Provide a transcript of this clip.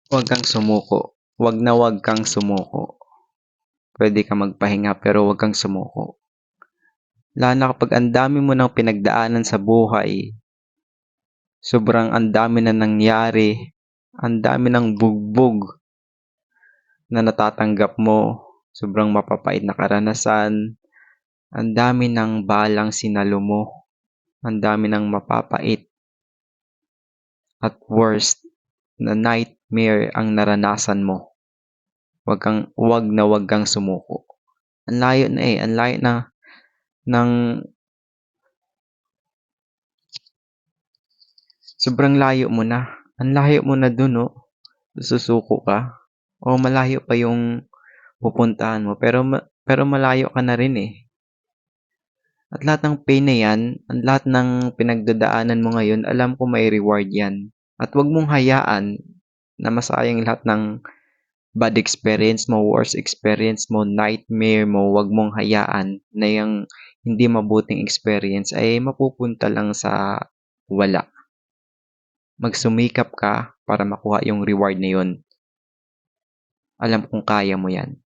Huwag kang sumuko. Huwag kang sumuko. Pwede ka magpahinga pero huwag kang sumuko. Lalo na kapag ang dami mo ng pinagdaanan sa buhay, sobrang ang dami na nangyari, ang dami ng bugbog na natatanggap mo, sobrang mapapait na karanasan, ang dami ng balang sinalo mo, ang dami ng mapapait at worst na nightmare ang naranasan mo. Huwag kang sumuko. Ang layo na ang layo na ng sobrang layo mo na. Ang layo mo na dun, oh. Susuko ka. O malayo pa yung pupuntahan mo, pero malayo ka na rin eh. At lahat ng pain na yan, at lahat ng pinagdadaanan mo ngayon, alam ko may reward yan. At huwag mong hayaan na masayang lahat ng bad experience mo, worst experience mo, nightmare mo. Huwag mong hayaan na yung hindi mabuting experience ay mapupunta lang sa wala. Magsumikap ka para makuha yung reward na yun. Alam kong kaya mo yan.